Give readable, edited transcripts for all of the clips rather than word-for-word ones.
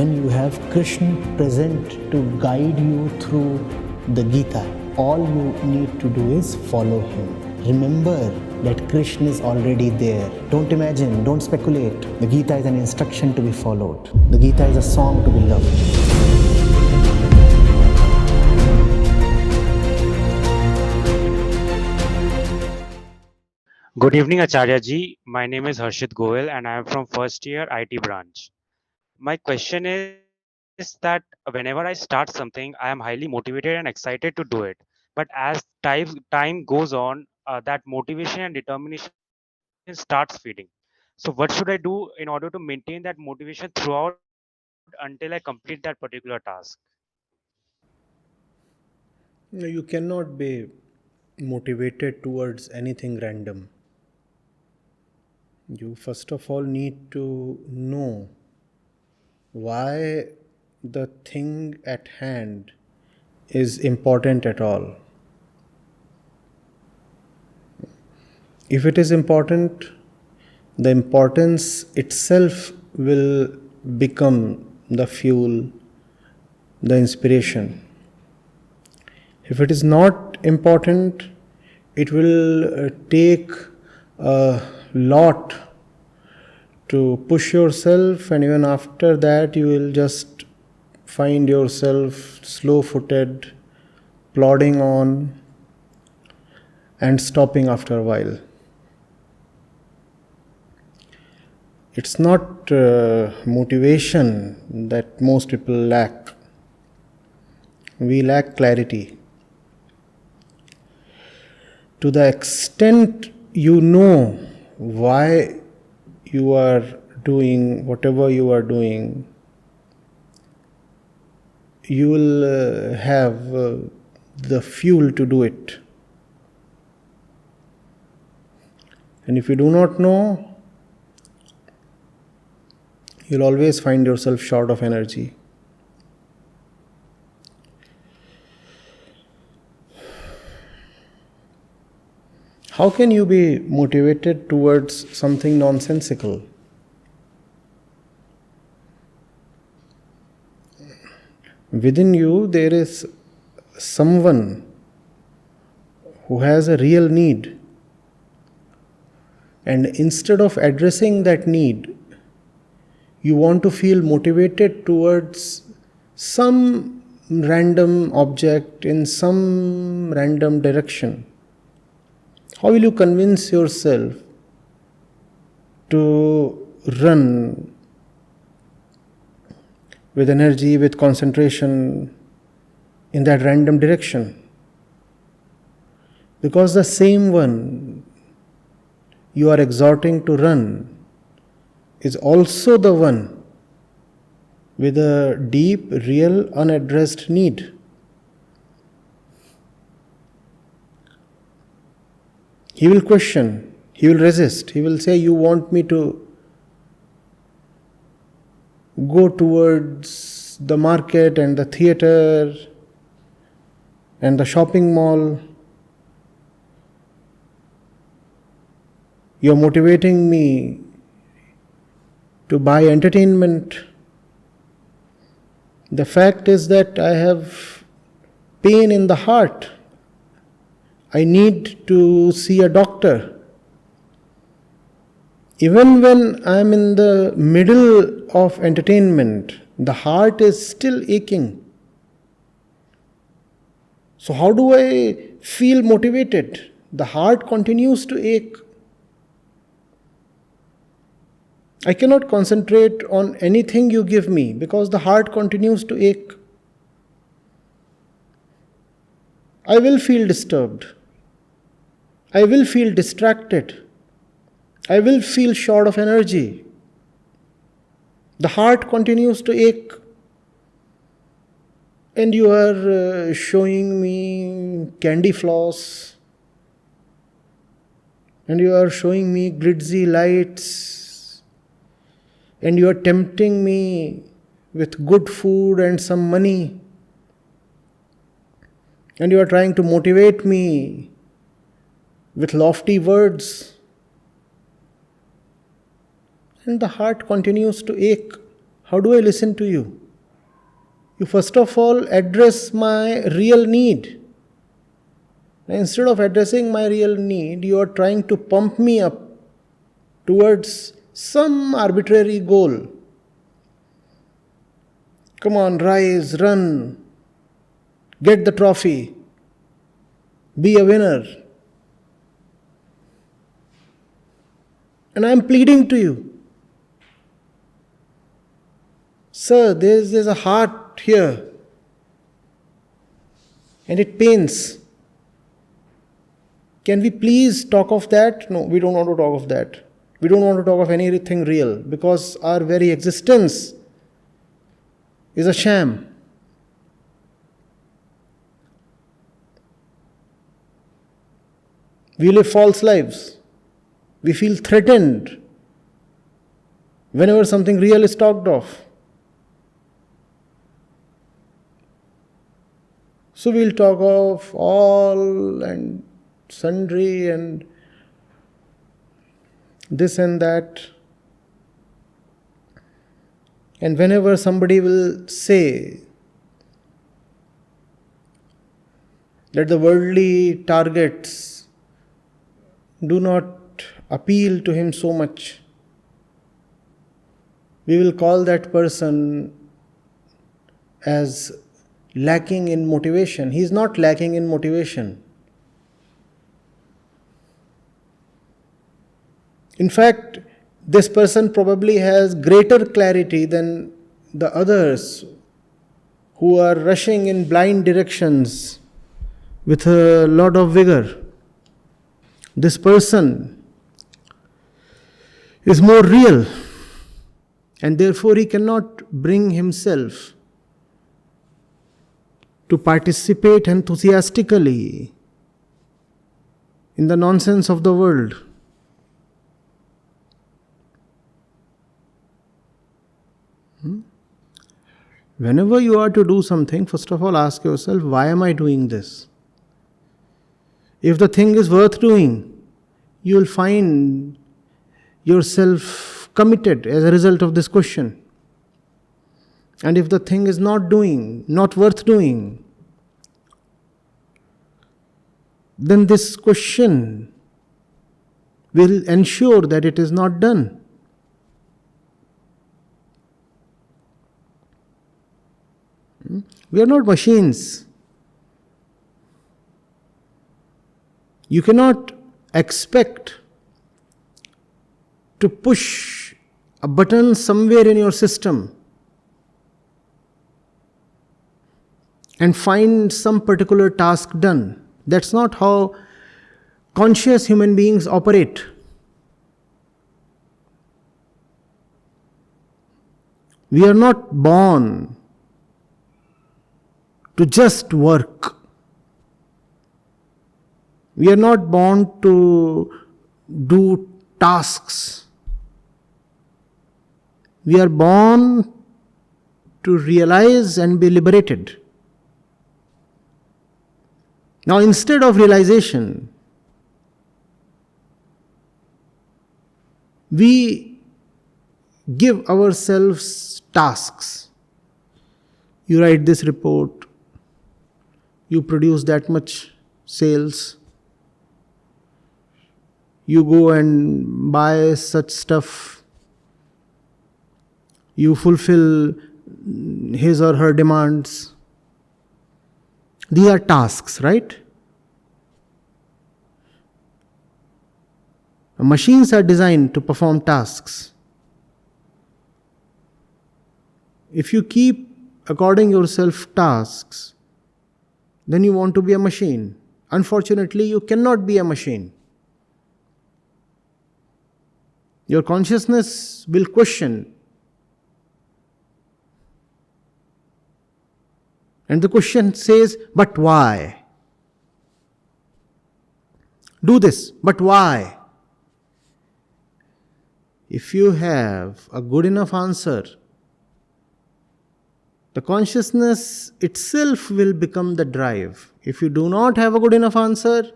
when you have Krishna present to guide you through the Gita, all you need to do is follow him. Remember that Krishna is already there. Don't imagine, don't speculate. The Gita is an instruction to be followed. The Gita is a song to be loved. Good evening, Acharya ji. My name is Harshit Goel and I am from first year IT branch. My question is that whenever I start something, I am highly motivated and excited to do it. But as time goes on, that motivation and determination starts fading. So what should I do in order to maintain that motivation throughout until I complete that particular task? No, you cannot be motivated towards anything random. You first of all need to know why the thing at hand is important at all. If it is important, the importance itself will become the fuel, the inspiration. If it is not important, it will take a lot to push yourself, and even after that, you will just find yourself slow footed, plodding on, and stopping after a while. It's not motivation that most people lack. We lack clarity. To the extent you know why you are doing whatever you are doing, you will have the fuel to do it. And if you do not know, you'll always find yourself short of energy. How can you be motivated towards something nonsensical? Within you, there is someone who has a real need. And instead of addressing that need, you want to feel motivated towards some random object in some random direction. How will you convince yourself to run with energy, with concentration in that random direction? Because the same one you are exhorting to run is also the one with a deep, real, unaddressed need. He will question, he will resist, he will say, you want me to go towards the market and the theater and the shopping mall. You are motivating me to buy entertainment. The fact is that I have pain in the heart. I need to see a doctor. Even when I am in the middle of entertainment, the heart is still aching. So how do I feel motivated? The heart continues to ache. I cannot concentrate on anything you give me because the heart continues to ache. I will feel disturbed. I will feel distracted. I will feel short of energy. The heart continues to ache. And you are showing me candy floss. And you are showing me glitzy lights. And you are tempting me with good food and some money. And you are trying to motivate me with lofty words. And the heart continues to ache. How do I listen to you? You first of all address my real need. Now, instead of addressing my real need, you are trying to pump me up towards some arbitrary goal. Come on, rise, run, get the trophy, be a winner. And I am pleading to you, sir, there's a heart here and it pains. Can we please talk of that? No, we don't want to talk of that. We don't want to talk of anything real because our very existence is a sham. We live false lives. We feel threatened whenever something real is talked of. So we'll talk of all and sundry and this and that. And whenever somebody will say that the worldly targets do not appeal to him so much, we will call that person as lacking in motivation. He is not lacking in motivation. In fact, this person probably has greater clarity than the others who are rushing in blind directions with a lot of vigor. This person is more real, and therefore he cannot bring himself to participate enthusiastically in the nonsense of the world. Whenever you are to do something, first of all ask yourself, why am I doing this? If the thing is worth doing, you will find yourself committed as a result of this question. And if the thing is not worth doing, then this question will ensure that it is not done. We are not machines. You cannot expect to push a button somewhere in your system and find some particular task done. That's not how conscious human beings operate. We are not born to just work. We are not born to do tasks. We are born to realize and be liberated. Now, instead of realization, we give ourselves tasks. You write this report, you produce that much sales, you go and buy such stuff, you fulfill his or her demands. These are tasks, right? Machines are designed to perform tasks. If you keep according yourself tasks, then you want to be a machine. Unfortunately, you cannot be a machine. Your consciousness will question. And the question says, but why? Do this, but why? If you have a good enough answer, the consciousness itself will become the drive. If you do not have a good enough answer,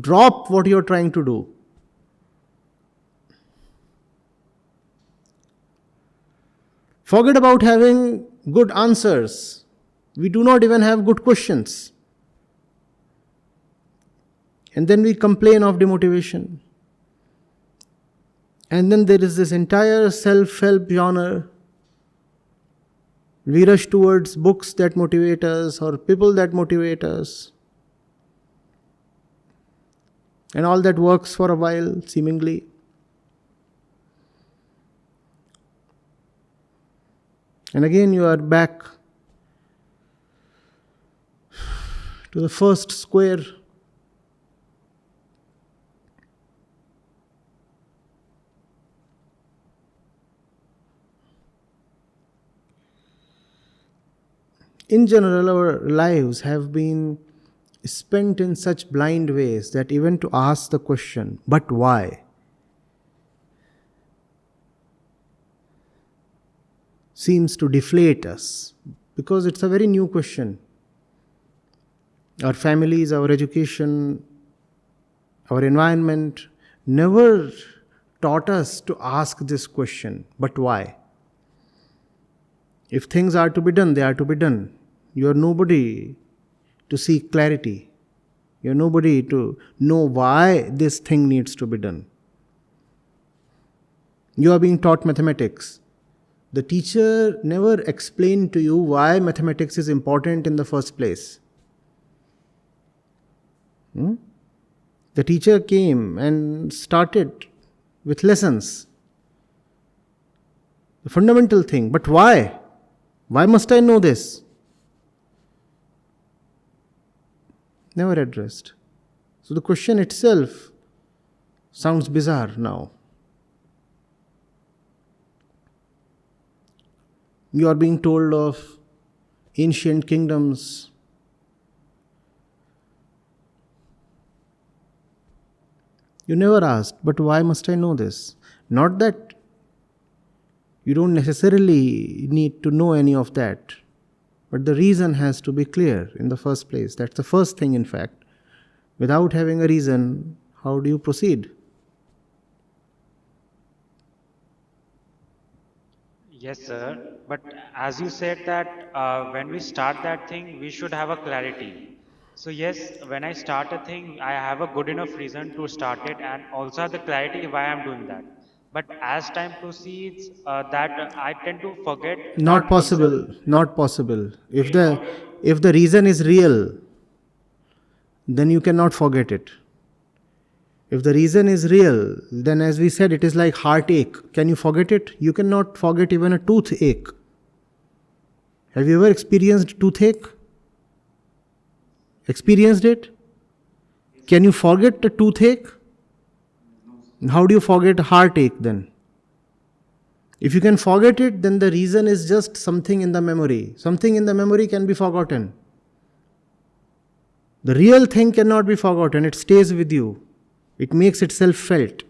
drop what you are trying to do. Forget about having good answers. We do not even have good questions. And then we complain of demotivation. And then there is this entire self-help genre. We rush towards books that motivate us or people that motivate us. And all that works for a while, seemingly. And again you are back to the first square. In general, our lives have been spent in such blind ways that even to ask the question, but why? Seems to deflate us because it's a very new question. Our families, our education, our environment never taught us to ask this question, but why? If things are to be done, they are to be done. You are nobody to seek clarity. You are nobody to know why this thing needs to be done. You are being taught mathematics. The teacher never explained to you why mathematics is important in the first place. The teacher came and started with lessons. The fundamental thing, but why? Why must I know this? Never addressed. So the question itself sounds bizarre now. You are being told of ancient kingdoms. You never asked, but why must I know this? Not that you don't necessarily need to know any of that, but the reason has to be clear in the first place. That's the first thing, in fact. Without having a reason, how do you proceed? Yes, sir. But as you said that when we start that thing, we should have a clarity. So yes, when I start a thing, I have a good enough reason to start it and also have the clarity why I'm doing that. But as time proceeds, I tend to forget Not that concept. possible. Not possible. If the reason is real, then you cannot forget it. If the reason is real, then as we said, it is like heartache. Can you forget it? You cannot forget even a toothache. Have you ever experienced toothache? Experienced it? Can you forget a toothache? How do you forget a heartache then? If you can forget it, then the reason is just something in the memory. Something in the memory can be forgotten. The real thing cannot be forgotten. It stays with you. It makes itself felt.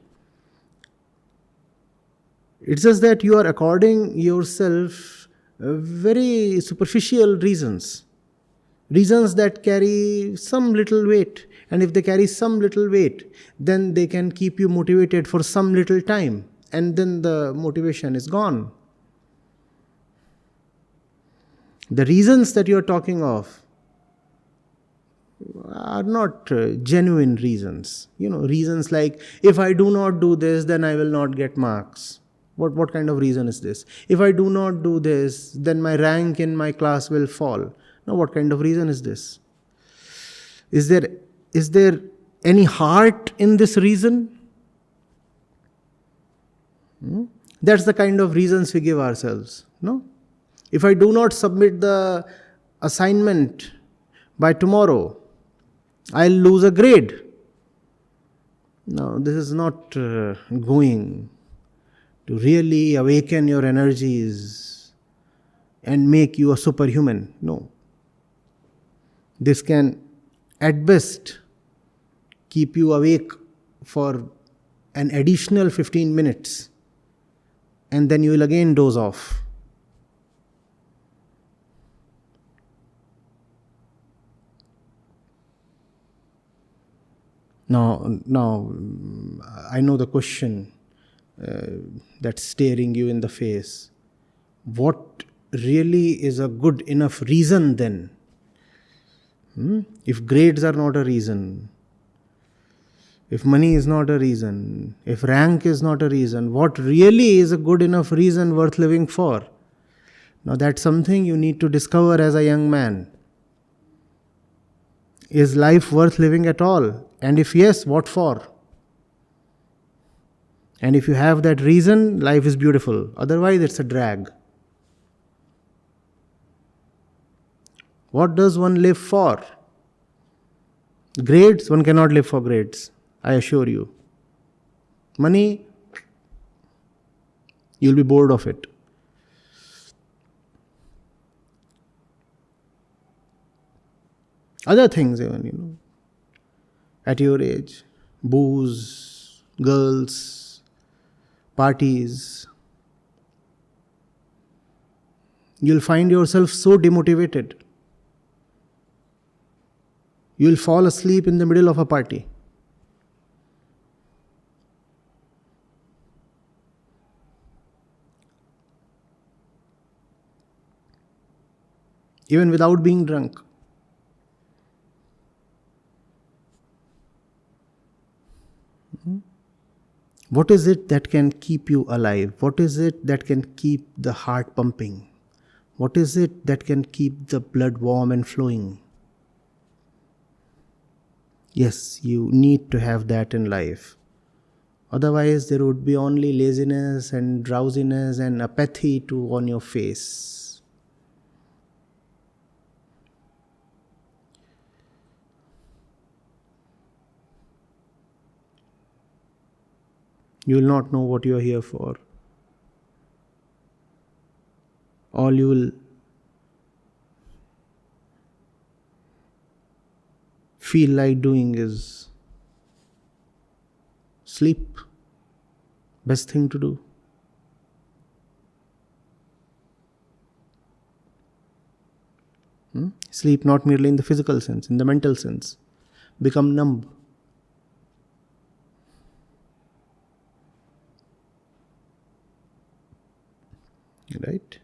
It's just that you are according yourself very superficial reasons. Reasons that carry some little weight. And if they carry some little weight, then they can keep you motivated for some little time. And then the motivation is gone. The reasons that you are talking of are not genuine reasons. Reasons like, if I do not do this, then I will not get marks. What kind of reason is this? If I do not do this, then my rank in my class will fall. Now, what kind of reason is this? Is there any heart in this reason? That's the kind of reasons we give ourselves. No? If I do not submit the assignment by tomorrow, I'll lose a grade. No, this is not going to really awaken your energies and make you a superhuman. No. This can, at best, keep you awake for an additional 15 minutes, and then you will again doze off. Now, I know the question that's staring you in the face. what really is a good enough reason then? If grades are not a reason, if money is not a reason, if rank is not a reason, what really is a good enough reason worth living for? Now that's something you need to discover as a young man. Is life worth living at all? And if yes, what for? And if you have that reason, life is beautiful. Otherwise, it's a drag. What does one live for? Grades? One cannot live for grades, I assure you. Money? You'll be bored of it. Other things even, at your age. Booze, girls, parties. You'll find yourself so demotivated. You'll fall asleep in the middle of a party. Even without being drunk. What is it that can keep you alive? What is it that can keep the heart pumping? What is it that can keep the blood warm and flowing? Yes, you need to have that in life. Otherwise, there would be only laziness and drowsiness and apathy on your face. You will not know what you are here for. All you will feel like doing is sleep. Best thing to do. Sleep not merely in the physical sense, in the mental sense. Become numb. Right?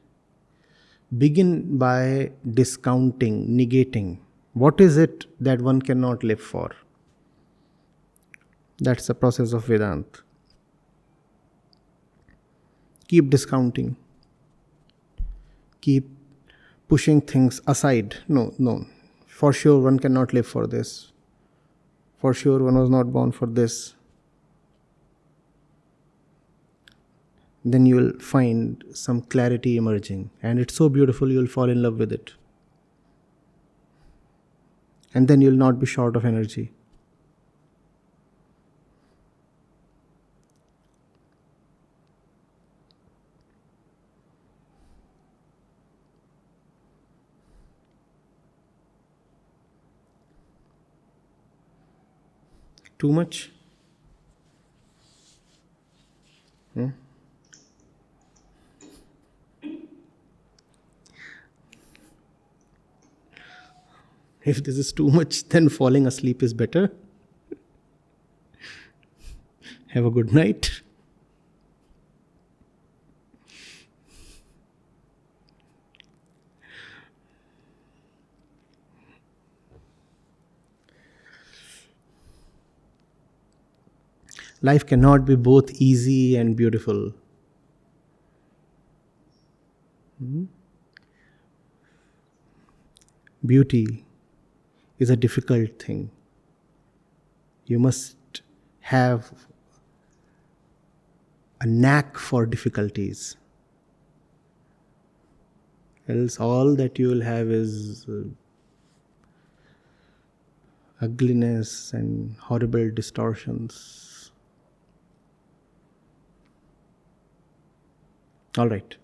Begin by discounting, negating. What is it that one cannot live for? That's the process of Vedanta. Keep discounting. Keep pushing things aside. No. For sure one cannot live for this. For sure one was not born for this. Then you will find some clarity emerging. And it's so beautiful, you will fall in love with it. And then you will not be short of energy. Too much? If this is too much, then falling asleep is better. Have a good night. Life cannot be both easy and beautiful. Beauty is a difficult thing. You must have a knack for difficulties. Else all that you will have is ugliness and horrible distortions. All right.